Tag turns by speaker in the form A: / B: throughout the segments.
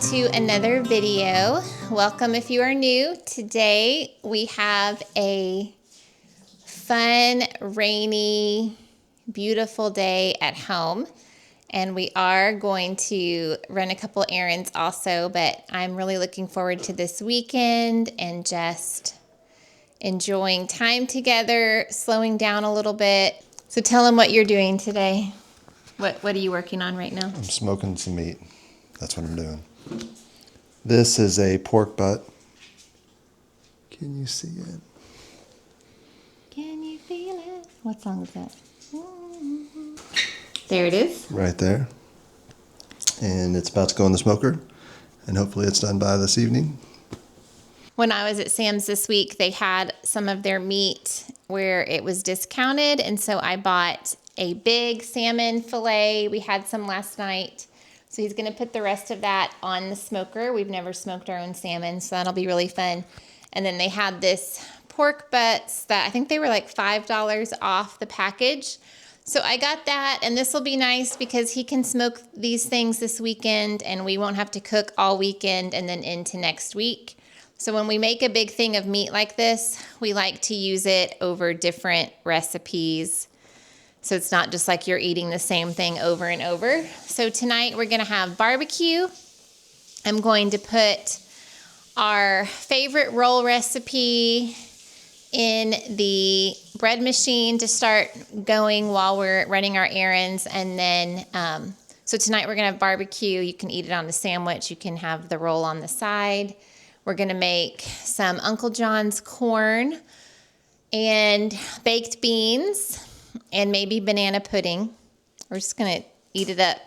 A: to another video. Welcome if you are new. Today we have a fun, rainy, beautiful day at home, and we are going to run a couple errands also, but I'm really looking forward to this weekend and just enjoying time together, slowing down a little bit. So tell them what you're doing today. What are you working on right now?
B: I'm smoking some meat. That's what I'm doing. This is a pork butt. Can you see it?
A: Can you feel it? What song is that? There it is.
B: Right there. And it's about to go in the smoker. And hopefully it's done by this evening.
A: When I was at Sam's this week, they had some of their meat where it was discounted. And so I bought a big salmon fillet. We had some last night. So he's going to put the rest of that on the smoker. We've never smoked our own salmon, so that'll be really fun. And then they had this pork butts that I think they were like $5 off the package. So I got that, and this will be nice because he can smoke these things this weekend and we won't have to cook all weekend and then into next week. So when we make a big thing of meat like this, we like to use it over different recipes. So it's not just like you're eating the same thing over and over. So tonight we're going to have barbecue. I'm going to put our favorite roll recipe in the bread machine to start going while we're running our errands. And then, so tonight we're going to have barbecue. You can eat it on a sandwich. You can have the roll on the side. We're going to make some Uncle John's corn and baked beans and maybe banana pudding. We're just going to eat it up.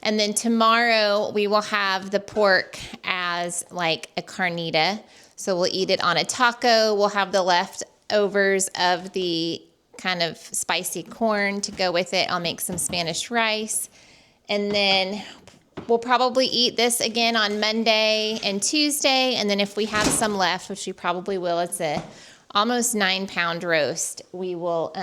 A: And then tomorrow we will have the pork as like a carnita. So we'll eat it on a taco. We'll have the leftovers of the kind of spicy corn to go with it. I'll make some Spanish rice. And then we'll probably eat this again on Monday and Tuesday. And then if we have some left, which we probably will, it's a almost 9-pound roast. We will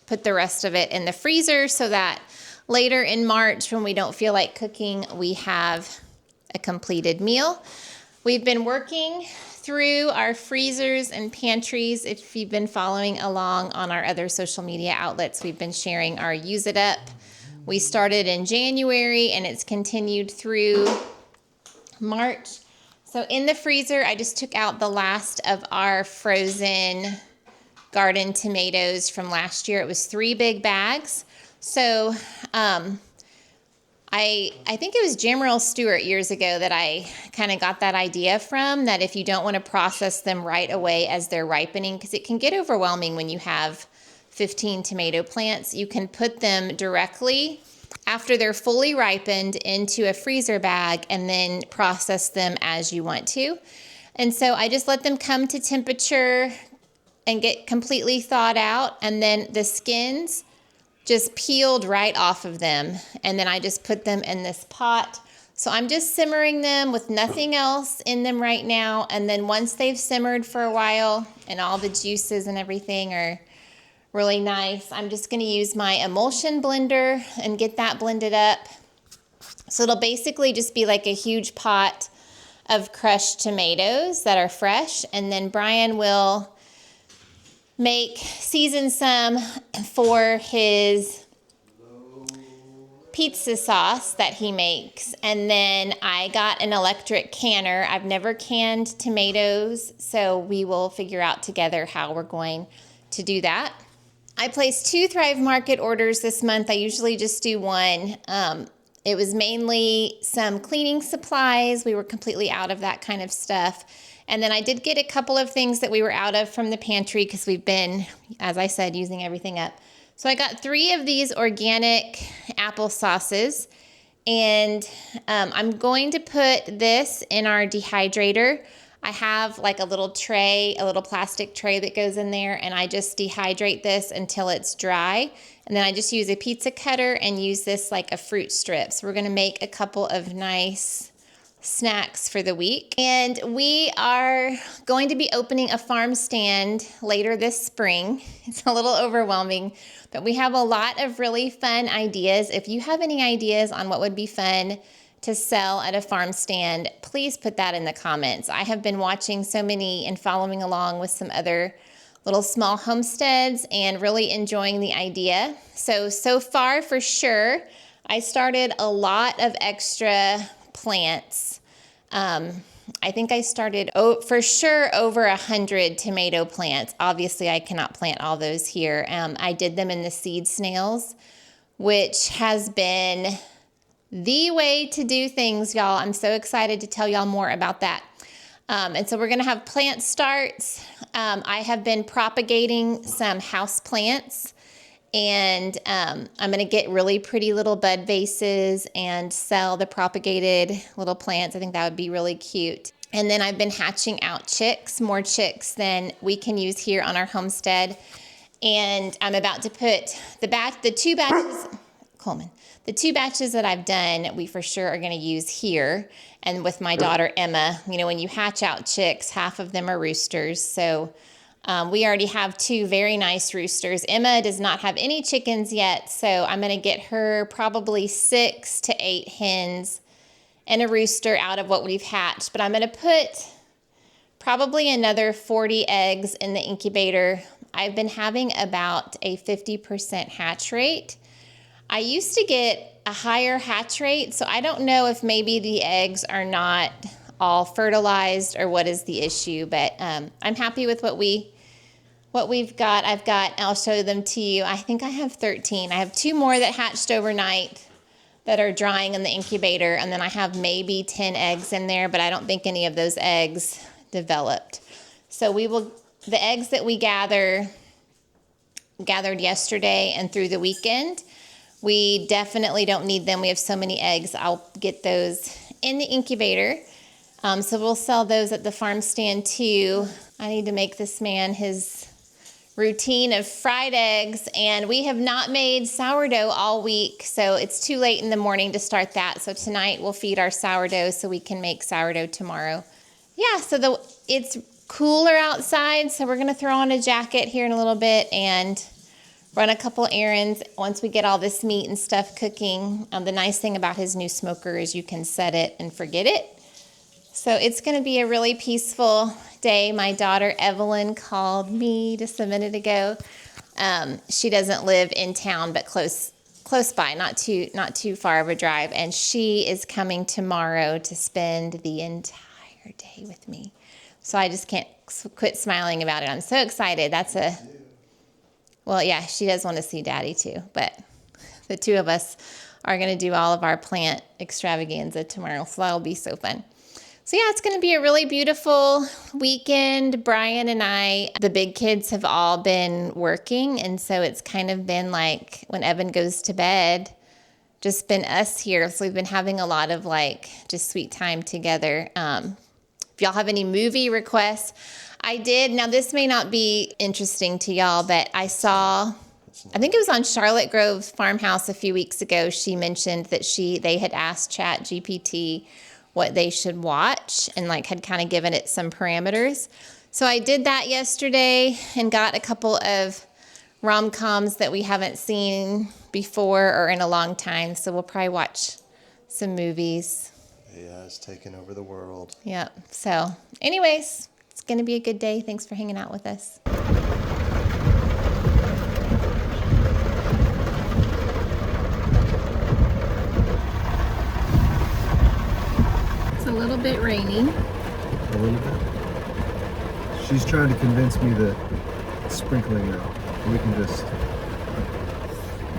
A: put the rest of it in the freezer so that later in March, when we don't feel like cooking, we have a completed meal. We've been working through our freezers and pantries. If you've been following along on our other social media outlets, we've been sharing our Use It Up. We started in January and it's continued through March. So in the freezer, I just took out the last of our frozen garden tomatoes from last year. It was 3 big bags. So I think it was Jamrell Stewart years ago that I kind of got that idea from, that if you don't want to process them right away as they're ripening, because it can get overwhelming when you have 15 tomato plants, you can put them directly after they're fully ripened into a freezer bag and then process them as you want to. And so I just let them come to temperature and get completely thawed out, and then the skins just peeled right off of them, and then I just put them in this pot. So I'm just simmering them with nothing else in them right now, and then once they've simmered for a while and all the juices and everything are really nice, I'm just going to use my emulsion blender and get that blended up. So it'll basically just be like a huge pot of crushed tomatoes that are fresh, and then Brian will season some for his pizza sauce that he makes. And then I got an electric canner. I've never canned tomatoes, so we will figure out together how we're going to do that. I placed 2 Thrive Market orders this month. I usually just do one. It was mainly some cleaning supplies. We were completely out of that kind of stuff. And then I did get a couple of things that we were out of from the pantry because we've been, as I said, using everything up. So I got 3 of these organic apple sauces, and I'm going to put this in our dehydrator. I have like a little tray, a little plastic tray that goes in there, and I just dehydrate this until it's dry. And then I just use a pizza cutter and use this like a fruit strip. So we're going to make a couple of nice snacks for the week. And we are going to be opening a farm stand later this spring. It's a little overwhelming, but we have a lot of really fun ideas. If you have any ideas on what would be fun to sell at a farm stand, please put that in the comments. I have been watching so many and following along with some other little small homesteads and really enjoying the idea. So far for sure, I started a lot of extra plants. I think I started for sure over 100 tomato plants. Obviously, I cannot plant all those here. I did them in the seed snails, which has been the way to do things, y'all. I'm so excited to tell y'all more about that. And so we're going to have plant starts. I have been propagating some house plants, and I'm going to get really pretty little bud vases and sell the propagated little plants. I think that would be really cute. And then I've been hatching out chicks, more chicks than we can use here on our homestead. And I'm about to put the two batches, Coleman. The two batches that I've done, we for sure are going to use here. And with my daughter, Emma, you know, when you hatch out chicks, half of them are roosters. So we already have two very nice roosters. Emma does not have any chickens yet. So I'm going to get her probably 6 to 8 hens and a rooster out of what we've hatched. But I'm going to put probably another 40 eggs in the incubator. I've been having about a 50% hatch rate. I used to get a higher hatch rate, so I don't know if maybe the eggs are not all fertilized or what is the issue, but I'm happy with what we've got. I'll show them to you. I think I have 13. I have 2 more that hatched overnight that are drying in the incubator, and then I have maybe 10 eggs in there, but I don't think any of those eggs developed. So the eggs that we gathered yesterday and through the weekend, we definitely don't need them. We have so many eggs. I'll get those in the incubator. So we'll sell those at the farm stand too. I need to make this man his routine of fried eggs, and we have not made sourdough all week, so it's too late in the morning to start that. So tonight we'll feed our sourdough so we can make sourdough tomorrow. Yeah, so it's cooler outside, so we're gonna throw on a jacket here in a little bit and run a couple errands once we get all this meat and stuff cooking. The nice thing about his new smoker is you can set it and forget it. So it's going to be a really peaceful day. My daughter Evelyn called me just a minute ago. She doesn't live in town, but close by, not too far of a drive. And she is coming tomorrow to spend the entire day with me. So I just can't quit smiling about it. I'm so excited. Well, yeah, she does want to see Daddy too, but the two of us are going to do all of our plant extravaganza tomorrow, so that'll be so fun. So yeah, it's going to be a really beautiful weekend. Brian and I, the big kids have all been working, and so it's kind of been like when Evan goes to bed, just been us here. So we've been having a lot of just sweet time together. If y'all have any movie requests, I did. Now, this may not be interesting to y'all, but I think it was on Charlotte Grove's farmhouse a few weeks ago. She mentioned that they had asked ChatGPT what they should watch and had kind of given it some parameters. So I did that yesterday and got a couple of rom-coms that we haven't seen before or in a long time. So we'll probably watch some movies.
B: Yeah, it's taking over the world.
A: Yep. So anyways, it's going to be a good day. Thanks for hanging out with us. It's a little bit rainy.
B: A little bit? She's trying to convince me that sprinkling out. We can just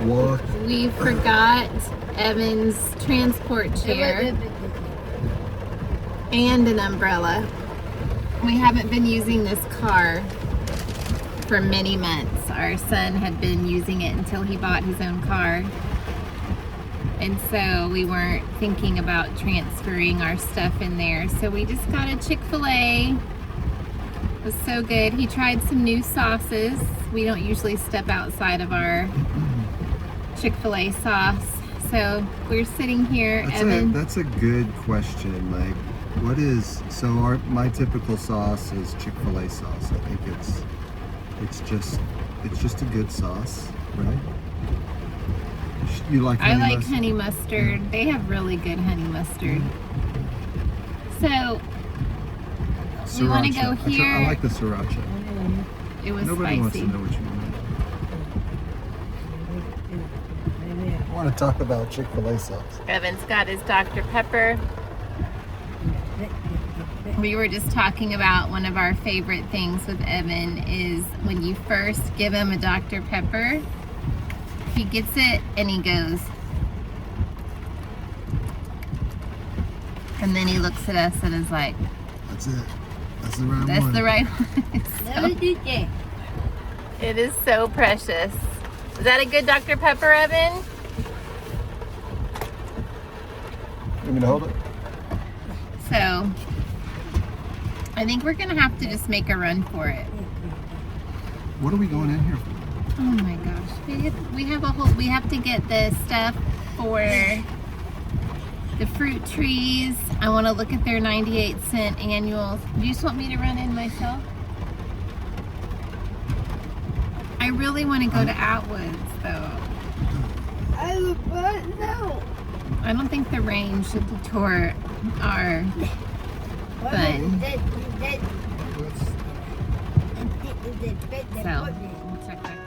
B: walk.
A: We forgot Evan's transport chair and an umbrella. We haven't been using this car for many months. Our son had been using it until he bought his own car. And so we weren't thinking about transferring our stuff in there. So we just got a Chick-fil-A. It was so good. He tried some new sauces. We don't usually step outside of our Chick-fil-A sauce. So we're sitting here.
B: That's a good question, Mike. My typical sauce is Chick-fil-A sauce. I think it's just a good sauce, right? You like
A: I like honey mustard. They have really good honey mustard. So we want to go here.
B: I like the sriracha.
A: It was
B: Nobody
A: spicy.
B: wants to know what you want. I want to talk about Chick-fil-A sauce.
A: Evan's got his Dr. Pepper. We were just talking about one of our favorite things with Evan is when you first give him a Dr. Pepper, he gets it and he goes. And then he looks at us and is like,
B: That's it. That's the right one.
A: that's the right one. It is so precious. Is that a good Dr. Pepper, Evan?
B: You want me to hold it?
A: So, I think we're gonna have to just make a run for it.
B: What are we going in here for?
A: Oh my gosh, we have to get the stuff for the fruit trees. I want to look at their 98-cent annuals. Do you just want me to run in myself? I really want to go to Atwoods though.
C: No.
A: I don't think the range should detour our fun. So, we'll check back in.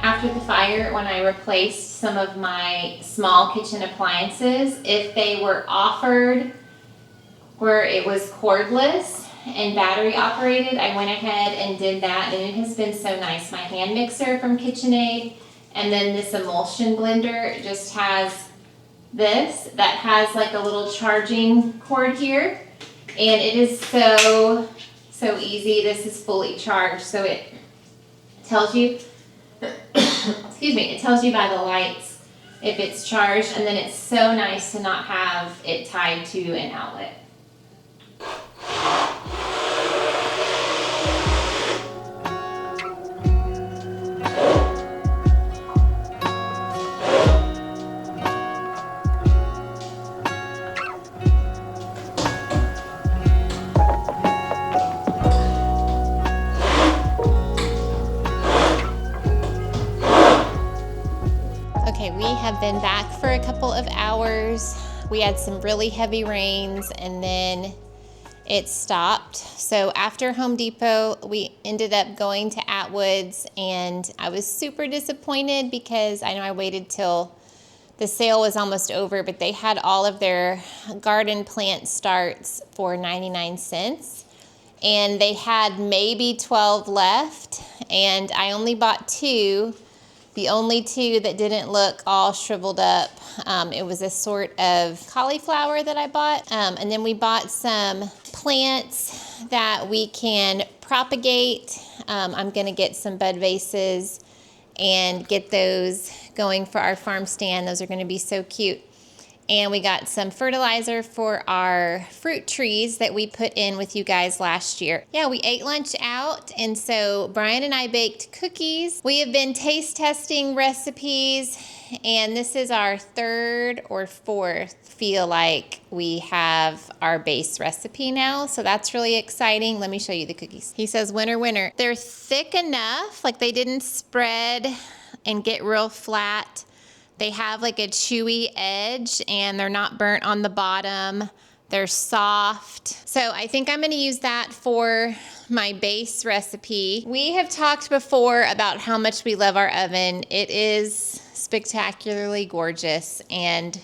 A: After the fire, when I replaced some of my small kitchen appliances, if they were offered where it was cordless and battery operated, I went ahead and did that, and it has been so nice. My hand mixer from KitchenAid, and then this emulsion blender just has this that has like a little charging cord here, and it is so easy. This is fully charged, so it tells you excuse me, it tells you by the lights if it's charged, and then it's so nice to not have it tied to an outlet. Okay, we have been back for a couple of hours. We had some really heavy rains and then it stopped. So after Home Depot, we ended up going to Atwoods, and I was super disappointed because I know I waited till the sale was almost over, but they had all of their garden plant starts for 99 cents. And they had maybe 12 left, and I only bought 2. The only 2 that didn't look all shriveled up. It was a sort of cauliflower that I bought. And then we bought some plants that we can propagate. I'm gonna get some bud vases and get those going for our farm stand. Those are gonna be so cute. And we got some fertilizer for our fruit trees that we put in with you guys last year. Yeah, we ate lunch out, and so Brian and I baked cookies. We have been taste testing recipes, and this is our 3rd or 4th feel like we have our base recipe now, so that's really exciting. Let me show you the cookies. He says winner, winner. They're thick enough, like they didn't spread and get real flat. They have like a chewy edge, and they're not burnt on the bottom. They're soft. So I think I'm gonna use that for my base recipe. We have talked before about how much we love our oven. It is spectacularly gorgeous and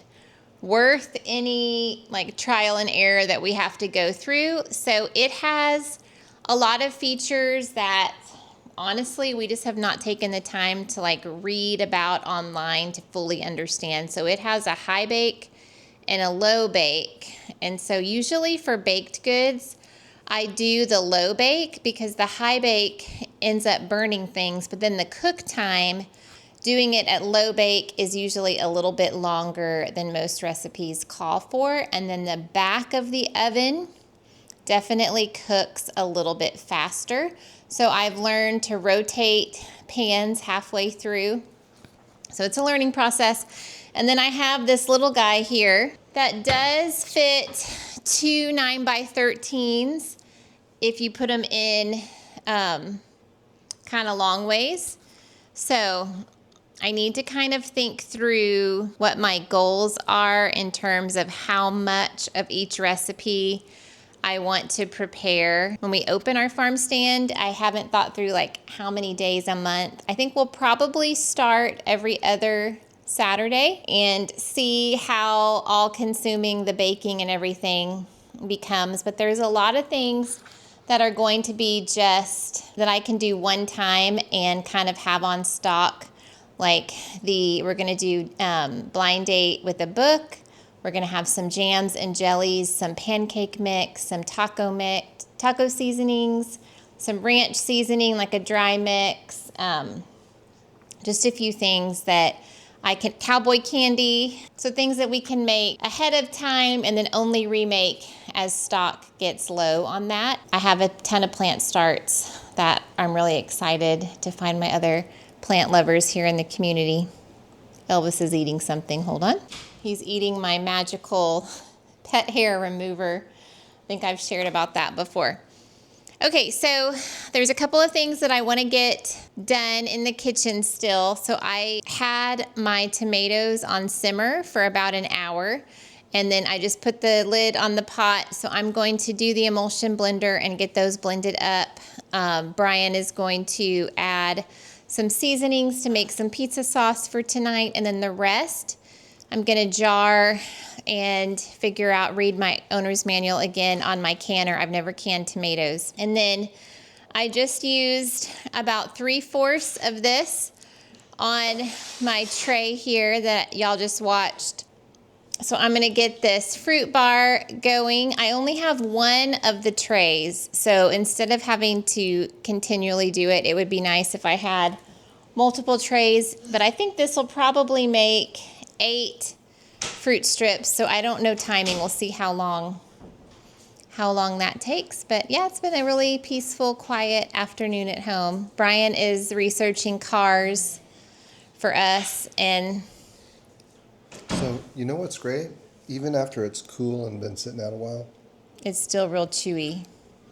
A: worth any like trial and error that we have to go through. So it has a lot of features that honestly, we just have not taken the time to like read about online to fully understand. So it has a high bake and a low bake. And so usually for baked goods, I do the low bake because the high bake ends up burning things, but then the cook time, doing it at low bake is usually a little bit longer than most recipes call for. And then the back of the oven definitely cooks a little bit faster. So I've learned to rotate pans halfway through. So it's a learning process. And then I have this little guy here that does fit 2 9x13s if you put them in kind of long ways. So I need to kind of think through what my goals are in terms of how much of each recipe I want to prepare. When we open our farm stand, I haven't thought through like how many days a month. I think we'll probably start every other Saturday and see how all consuming the baking and everything becomes. But there's a lot of things that are going to be just that I can do one time and kind of have on stock. Like we're gonna do blind date with a book. We're gonna have some jams and jellies, some pancake mix, some taco seasonings, some ranch seasoning, like a dry mix, just a few things that cowboy candy. So things that we can make ahead of time and then only remake as stock gets low on that. I have a ton of plant starts that I'm really excited to find my other plant lovers here in the community. Elvis is eating something, hold on. He's eating my magical pet hair remover. I think I've shared about that before. Okay, so there's a couple of things that I want to get done in the kitchen still. So I had my tomatoes on simmer for about an hour, and then I just put the lid on the pot. So I'm going to do the emulsion blender and get those blended up. Brian is going to add some seasonings to make some pizza sauce for tonight, and then the rest I'm gonna jar and read my owner's manual again on my canner. I've never canned tomatoes. And then I just used about 3/4 of this on my tray here that y'all just watched. So I'm gonna get this fruit bar going. I only have one of the trays, so instead of having to continually do it, it would be nice if I had multiple trays, but I think this will probably make 8 fruit strips, so I don't know timing. We'll see how long that takes. But yeah, it's been a really peaceful, quiet afternoon at home. Brian is researching cars for us, and
B: so you know what's great? Even after it's cool and been sitting out a while,
A: it's still real chewy.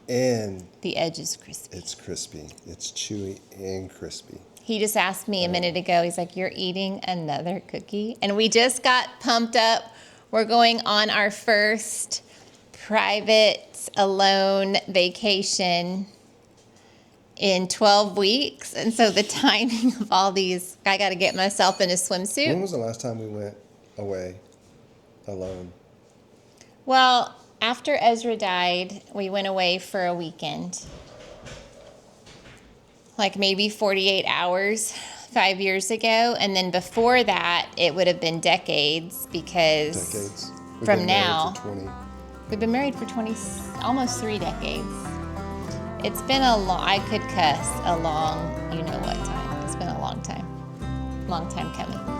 B: And
A: the edge is crispy.
B: It's crispy. It's chewy and crispy.
A: He just asked me a minute ago, he's like, you're eating another cookie? And we just got pumped up. We're going on our first private, alone vacation in 12 weeks. And so the timing of all these, I got to get myself in a swimsuit.
B: When was the last time we went away alone?
A: Well, after Ezra died, we went away for a weekend. Like maybe 48 hours 5 years ago. And then before that, it would have been decades because from now, we've been married for 20, almost 3 decades. It's been I could cuss a long, you know what time. It's been a long time coming.